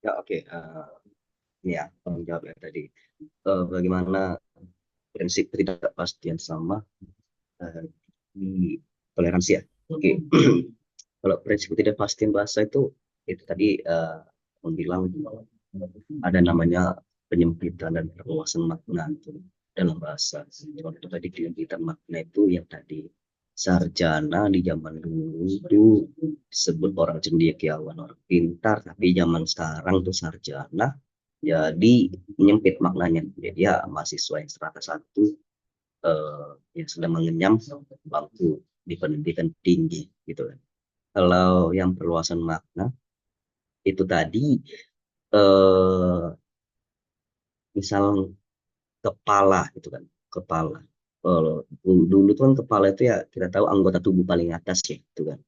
Ya, oke. Ya, tanggung jawab ya tadi. Bagaimana prinsip ketidakpastian sama eh, di toleransi ya. Oke. Kalau prinsip ketidakpastian bahasa itu tadi membilang ada namanya penyempitan dan perluasan makna itu dalam bahasa. Contoh tadi penyempitan makna itu yang tadi sarjana di zaman dulu itu disebut orang cendekiawan, orang pintar, tapi zaman sekarang tuh sarjana jadi menyempit maknanya. Jadi dia mahasiswa yang strata satu yang sedang mengenyam bangku di pendidikan tinggi gitu kan. Kalau yang perluasan makna itu tadi eh, misal kepala gitu kan, kepala. Kalau dulu tuh kan kepala itu ya kita tahu anggota tubuh paling atas ya itu kan.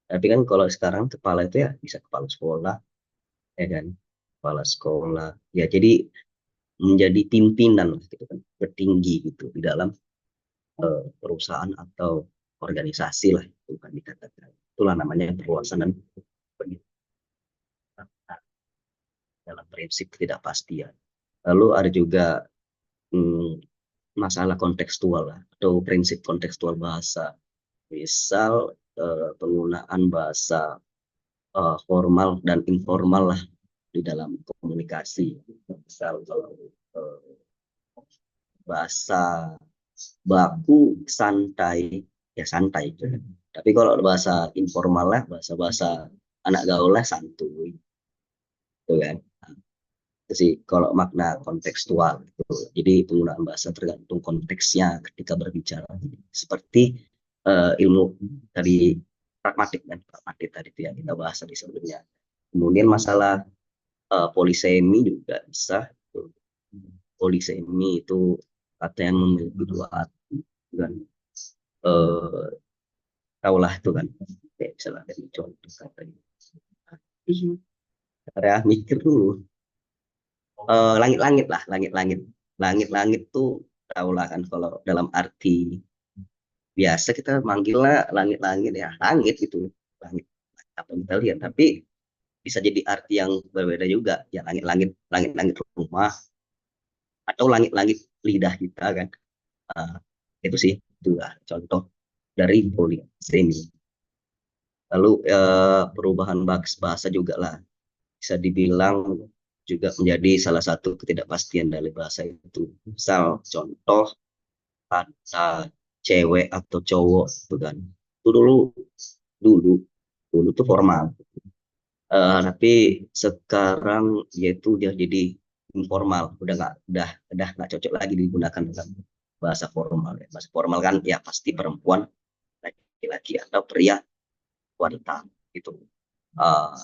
Tapi kan kalau sekarang kepala itu ya bisa kepala sekolah ya kan, kepala sekolah. Ya jadi menjadi pimpinan lah gitu kan, bertinggi gitu di dalam perusahaan atau organisasi lah itu kan dikatakan. Itulah namanya perluasan dan peningkatan dalam prinsip ketidakpastian. Lalu ada juga hmm, masalah kontekstual lah, atau prinsip kontekstual bahasa. Misal penggunaan bahasa formal dan informal lah di dalam komunikasi. Misal kalau eh, bahasa baku santai ya santai. Tapi kalau bahasa informal lah, bahasa-bahasa anak gaul lah santuy, gitu kan. Itu sih kalau makna kontekstual gitu. Jadi penggunaan bahasa tergantung konteksnya ketika berbicara. Seperti ilmu tadi pragmatik dan pragmatik tadi itu yang kita bahas tadi sebelumnya. Kemudian masalah polisemi juga bisa. Polisemi itu kata yang memiliki dua arti dan eh, tahulah itu kan kayak misalnya dari contoh kata ya mikir dulu. Langit-langit lah, langit-langit. Langit-langit tuh tahulah kan kalau dalam arti biasa kita manggilnya langit-langit ya langit itu langit apa yang kita lihat, tapi bisa jadi arti yang berbeda juga ya, langit-langit, langit-langit rumah atau langit-langit lidah kita kan. Uh, itu sih itulah contoh dari polisemi. Lalu perubahan bahasa juga lah bisa dibilang juga menjadi salah satu ketidakpastian dari bahasa itu. Misal contoh kata cewek atau cowok itu kan. Itu dulu dulu tuh formal. Tapi sekarang yaitu dia jadi informal, udah nggak cocok lagi digunakan dalam bahasa formal. Ya. Bahasa formal kan ya pasti perempuan, laki-laki atau pria, wanita itu.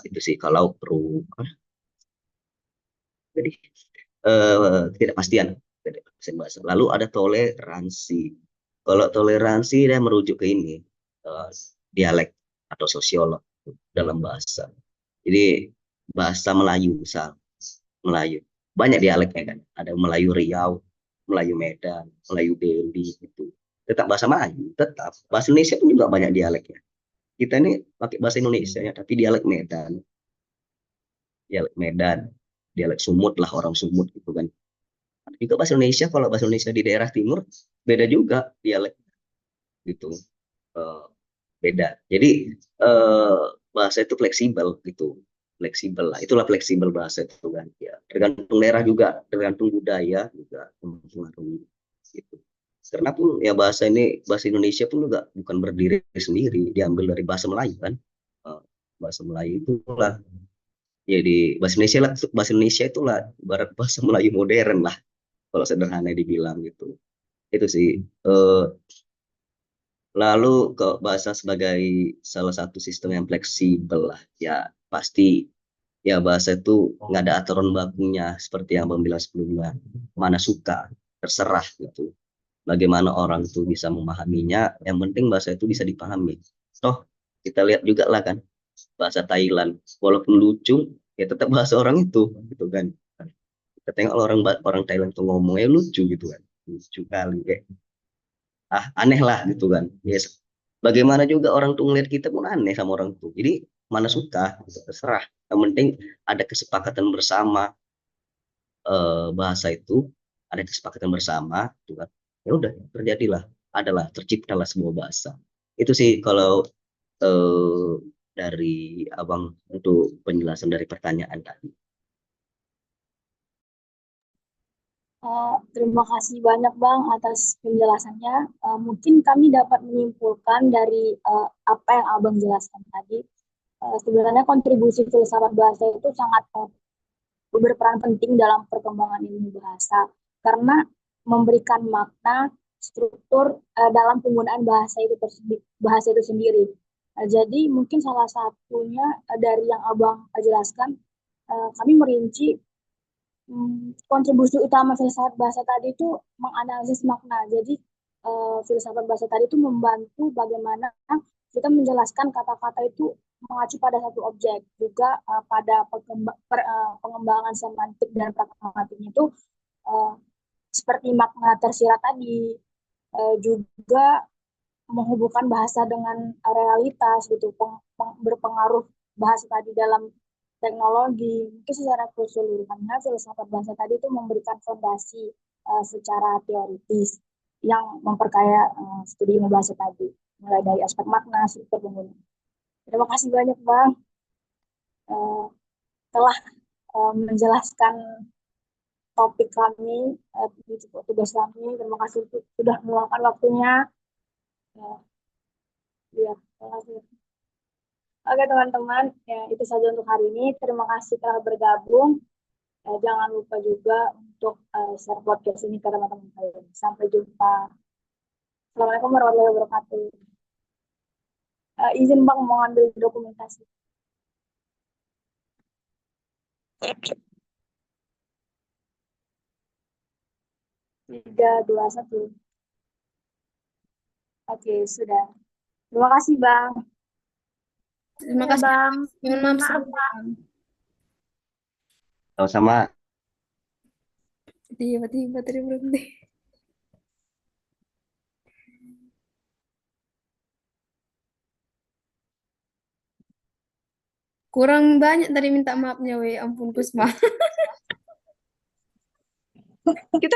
Itu sih kalau perlu jadi ketidakpastian ketidakpastian bahasa. Lalu ada toleransi. Kalau toleransi dia merujuk ke ini eh, dialek atau sosiolog dalam bahasa. Jadi bahasa Melayu misal Melayu banyak dialeknya kan. Ada Melayu Riau, Melayu Medan, Melayu Delhi itu. Tetap bahasa Melayu, tetap bahasa Indonesia pun juga banyak dialeknya. Kita ini pakai bahasa Indonesia ya, tapi dialek Medan, dialek Sumut lah orang Sumut gitu kan. Juga bahasa Indonesia, kalau bahasa Indonesia di daerah timur beda juga dialek gitu. Eh, Beda. Jadi eh, bahasa itu fleksibel gitu, fleksibel lah. Itulah fleksibel bahasa itu kan. Ya, tergantung daerah juga, tergantung budaya juga mempengaruhi gitu. Karena pun ya bahasa Indonesia pun juga bukan berdiri sendiri, diambil dari bahasa Melayu kan. Eh, Bahasa Melayu itulah jadi bahasa Indonesia itulah barat bahasa Melayu modern lah kalau sederhana dibilang gitu. Itu sih. Eh, Lalu ke bahasa sebagai salah satu sistem yang fleksibel lah. Ya pasti ya bahasa itu nggak ada aturan bakunya seperti yang Bang bilang sebelumnya. Mana suka, terserah gitu. Bagaimana orang tuh bisa memahaminya, yang penting bahasa itu bisa dipahami. Toh kita lihat juga lah kan bahasa Thailand, walaupun lucu ya tetap bahasa orang itu gitu kan. Kita tengok orang orang Thailand tuh ngomongnya lucu gitu kan, lucu kali kayak aneh lah gitu kan. Yes, bagaimana juga orang tuh ngeliat kita pun aneh sama orang tuh, jadi mana suka, gitu, terserah. Yang penting ada kesepakatan bersama, bahasa itu, ada kesepakatan bersama, gitu kan. Ya udah, terjadilah, adalah terciptalah sebuah bahasa. Itu sih kalau eh, dari abang untuk penjelasan dari pertanyaan tadi. Terima kasih banyak Bang atas penjelasannya. Mungkin kami dapat menyimpulkan dari apa yang Abang jelaskan tadi. Sebenarnya kontribusi filsafat bahasa itu sangat berperan penting dalam perkembangan ilmu bahasa karena memberikan makna struktur dalam penggunaan bahasa itu sendiri. Jadi mungkin salah satunya dari yang Abang jelaskan, kami merinci kontribusi utama filsafat bahasa tadi itu menganalisis makna. Jadi filsafat bahasa tadi itu membantu bagaimana kita menjelaskan kata-kata itu mengacu pada satu objek, juga pada pengembangan semantik dan pragmatiknya itu uh, seperti makna tersirat tadi, juga menghubungkan bahasa dengan realitas gitu, berpengaruh bahasa tadi dalam teknologi. Mungkin secara keseluruhannya filsafat bahasa tadi itu memberikan fondasi secara teoritis yang memperkaya studi ilmu bahasa tadi, mulai dari aspek makna, struktur penggunaan. Terima kasih banyak Bang uh, telah menjelaskan topik kami, tugas kami. Terima kasih sudah meluangkan waktunya. Uh, ya, terima kasih. Oke teman-teman, ya, itu saja untuk hari ini. Terima kasih telah bergabung. Jangan lupa juga untuk share podcast ini ke teman-teman kalian. Sampai jumpa. Assalamualaikum warahmatullahi wabarakatuh. Izin Bang mau ambil dokumentasi. 3, 2, 1. Oke, sudah. Terima kasih Bang. Terima Ya kasih. Bang. Mohon maaf Maaf. sebelumnya. Sama-sama. Tiba-tiba tadi berhenti. Kurang banyak tadi minta maafnya, weh. Ampun, Kusma. Kita